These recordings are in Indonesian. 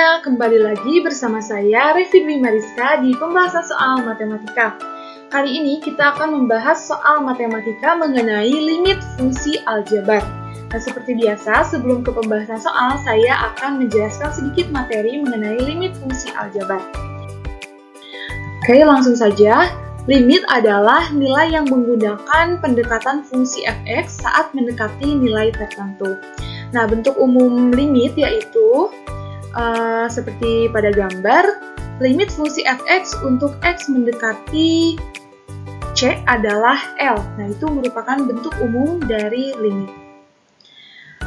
semuanya, kembali lagi bersama saya Revi Dwi Mariska di pembahasan soal matematika. Kali ini kita akan membahas soal matematika mengenai limit fungsi aljabar. Nah, seperti biasa, sebelum ke pembahasan soal, saya akan menjelaskan sedikit materi mengenai limit fungsi aljabar. Oke, langsung saja. Limit adalah nilai yang menggunakan pendekatan fungsi fx saat mendekati nilai tertentu. Nah, bentuk umum limit yaitu seperti pada gambar, limit fungsi fx untuk x mendekati c adalah L. Nah, itu merupakan bentuk umum dari limit.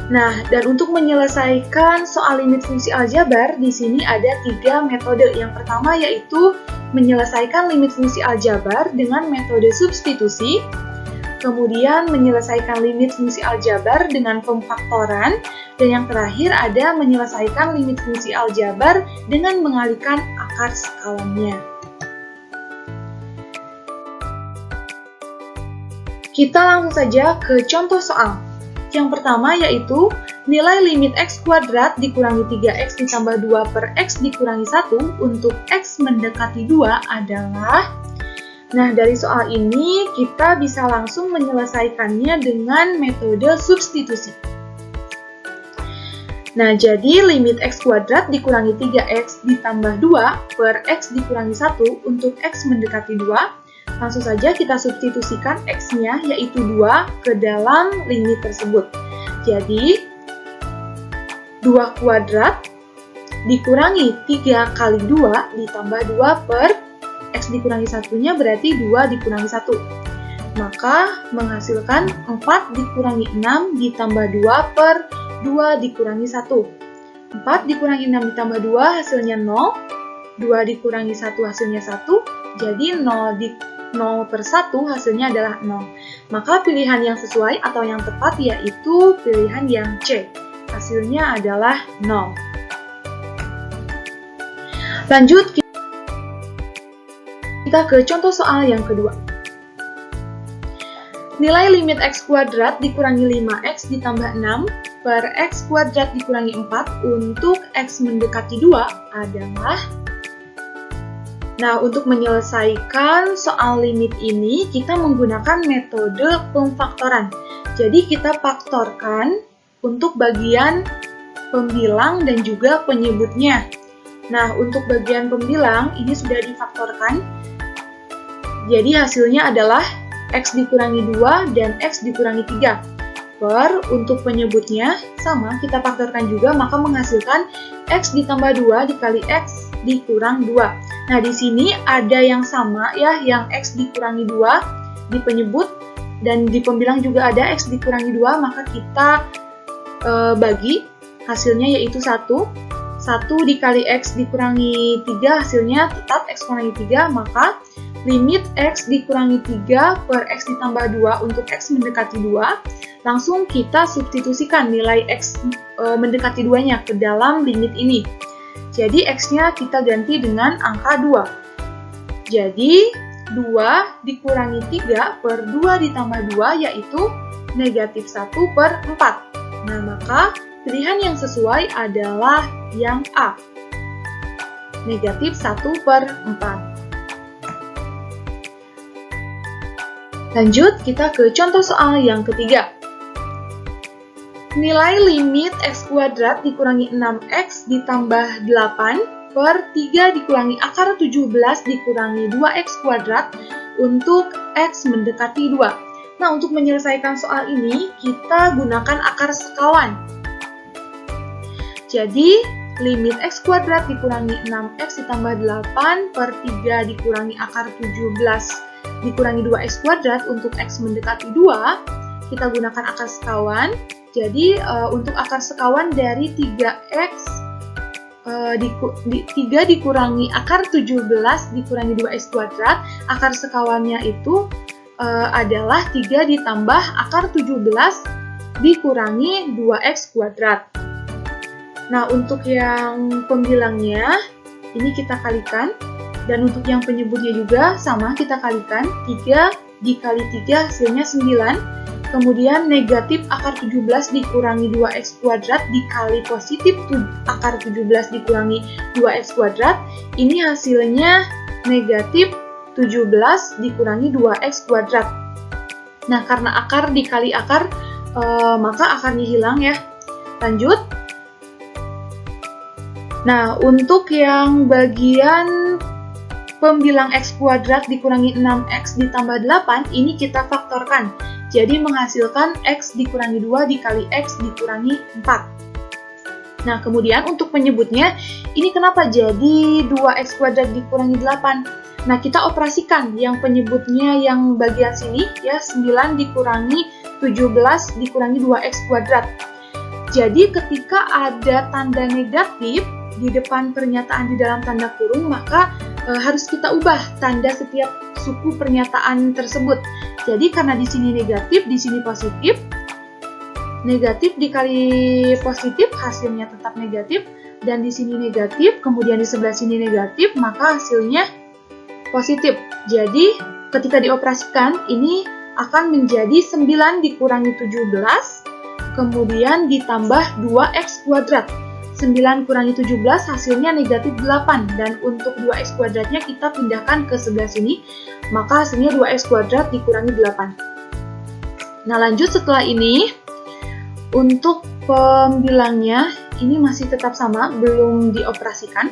Nah, dan untuk menyelesaikan soal limit fungsi aljabar, di sini ada 3 metode. Yang pertama yaitu menyelesaikan limit fungsi aljabar dengan metode substitusi, kemudian menyelesaikan limit fungsi aljabar dengan pemfaktoran, dan yang terakhir ada menyelesaikan limit fungsi aljabar dengan mengalihkan akar sekawannya. Kita langsung saja ke contoh soal. Yang pertama yaitu nilai limit x kuadrat dikurangi 3x ditambah 2 per x dikurangi 1 untuk x mendekati 2 adalah. Nah, dari soal ini kita bisa langsung menyelesaikannya dengan metode substitusi. Nah, jadi limit x kuadrat dikurangi 3x ditambah 2 per x dikurangi 1 untuk x mendekati 2. Langsung saja kita substitusikan x-nya yaitu 2 ke dalam limit tersebut. Jadi, 2 kuadrat dikurangi 3 kali 2 ditambah 2 per x dikurangi 1-nya berarti 2 dikurangi 1. Maka menghasilkan 4 dikurangi 6 ditambah 2 per 2 dikurangi 1. 4 dikurangi 6 ditambah 2 hasilnya 0. 2 dikurangi 1 hasilnya 1. Jadi 0 per 1 hasilnya adalah 0. Maka pilihan yang sesuai atau yang tepat yaitu pilihan yang C. Hasilnya adalah 0. Lanjut, kita ke contoh soal yang kedua. Nilai limit x kuadrat dikurangi 5x ditambah 6 per x kuadrat dikurangi 4 untuk x mendekati 2 adalah. Nah, untuk menyelesaikan soal limit ini, kita menggunakan metode pemfaktoran. Jadi, kita faktorkan untuk bagian pembilang dan juga penyebutnya. Nah, untuk bagian pembilang, ini sudah difaktorkan. Jadi, hasilnya adalah x dikurangi 2 dan x dikurangi 3. Per, untuk penyebutnya, sama, kita faktorkan juga, maka menghasilkan x ditambah 2 dikali x dikurang 2. Nah, di sini ada yang sama ya, yang x dikurangi 2 di penyebut, dan di pembilang juga ada x dikurangi 2, maka kita bagi, hasilnya yaitu 1. 1 dikali x dikurangi 3, hasilnya tetap x kurangi 3, maka limit x dikurangi 3 per x ditambah 2 untuk x mendekati 2, langsung kita substitusikan nilai x mendekati 2-nya ke dalam limit ini. Jadi x-nya kita ganti dengan angka 2. Jadi 2 dikurangi 3 per 2 ditambah 2 yaitu negatif 1 per 4. Nah, maka pilihan yang sesuai adalah yang A. Negatif 1 per 4. Lanjut, kita ke contoh soal yang ketiga. Nilai limit x kuadrat dikurangi 6x ditambah 8 per 3 dikurangi akar 17 dikurangi 2x kuadrat untuk x mendekati 2. Nah, untuk menyelesaikan soal ini, kita gunakan akar sekawan. Jadi, limit x kuadrat dikurangi 6x ditambah 8 per 3 dikurangi akar 17 dikurangi 2x kuadrat untuk x mendekati 2, kita gunakan akar sekawan. Jadi, untuk akar sekawan dari 3x 3 dikurangi akar 17 dikurangi 2x kuadrat, akar sekawannya itu adalah 3 ditambah akar 17 dikurangi 2x kuadrat. Nah, untuk yang pembilangnya, ini kita kalikan. Dan untuk yang penyebutnya juga sama, kita kalikan. 3 dikali 3 hasilnya 9. Kemudian negatif akar 17 dikurangi 2x kuadrat dikali positif akar 17 dikurangi 2x kuadrat. Ini hasilnya negatif 17 dikurangi 2x kuadrat. Nah, karena akar dikali akar, maka akarnya hilang ya. Lanjut. Nah, untuk yang bagian pembilang x kuadrat dikurangi 6x ditambah 8, ini kita faktorkan. Jadi menghasilkan x dikurangi 2 dikali x dikurangi 4. Nah, kemudian untuk penyebutnya, ini kenapa jadi 2x kuadrat dikurangi 8? Nah, kita operasikan yang penyebutnya yang bagian sini, ya, 9 dikurangi 17 dikurangi 2x kuadrat. Jadi, ketika ada tanda negatif di depan pernyataan di dalam tanda kurung, maka harus kita ubah tanda setiap suku pernyataan tersebut. Jadi karena di sini negatif, di sini positif, negatif dikali positif hasilnya tetap negatif, dan di sini negatif, kemudian di sebelah sini negatif, maka hasilnya positif. Jadi ketika dioperasikan, ini akan menjadi 9 dikurangi 17, kemudian ditambah 2x kuadrat. 9 kurangi 17 hasilnya negatif 8, dan untuk 2x kuadratnya kita pindahkan ke sebelah sini, maka hasilnya 2x kuadrat dikurangi 8. Nah, lanjut setelah ini, untuk pembilangnya ini masih tetap sama, belum dioperasikan.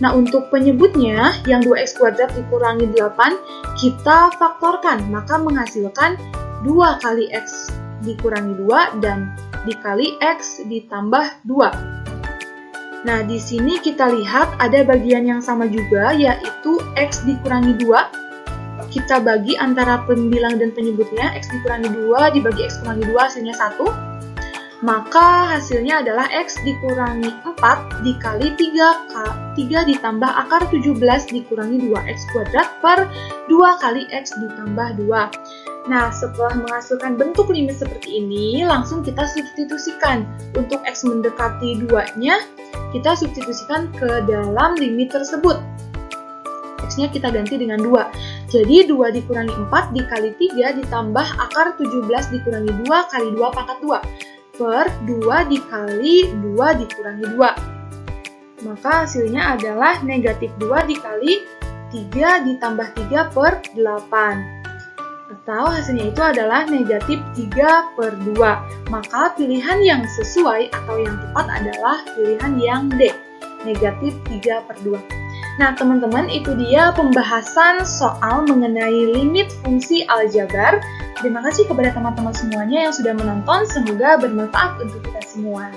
Nah, untuk penyebutnya yang 2x kuadrat dikurangi 8, kita faktorkan, maka menghasilkan 2 kali x dikurangi 2 dan dikali x ditambah 2. Nah, di sini kita lihat ada bagian yang sama juga, yaitu x dikurangi 2. Kita bagi antara pembilang dan penyebutnya, x dikurangi 2 dibagi x kurangi 2 hasilnya 1. Maka hasilnya adalah x dikurangi 4 dikali 3 ditambah akar 17 dikurangi 2x kuadrat per 2 kali x ditambah 2. Nah, setelah menghasilkan bentuk limit seperti ini, langsung kita substitusikan. Untuk x mendekati 2-nya, kita substitusikan ke dalam limit tersebut. X-nya kita ganti dengan 2. Jadi 2 dikurangi 4 dikali 3 ditambah akar 17 dikurangi 2 kali 2 pangkat 2 per 2 dikali 2 dikurangi 2. Maka hasilnya adalah negatif 2 dikali 3 ditambah 3 per 8. Atau hasilnya itu adalah negatif 3 per 2. Maka pilihan yang sesuai atau yang tepat adalah pilihan yang D, negatif 3 per 2. Nah, teman-teman, itu dia pembahasan soal mengenai limit fungsi aljabar. Terima kasih kepada teman-teman semuanya yang sudah menonton, semoga bermanfaat untuk kita semua.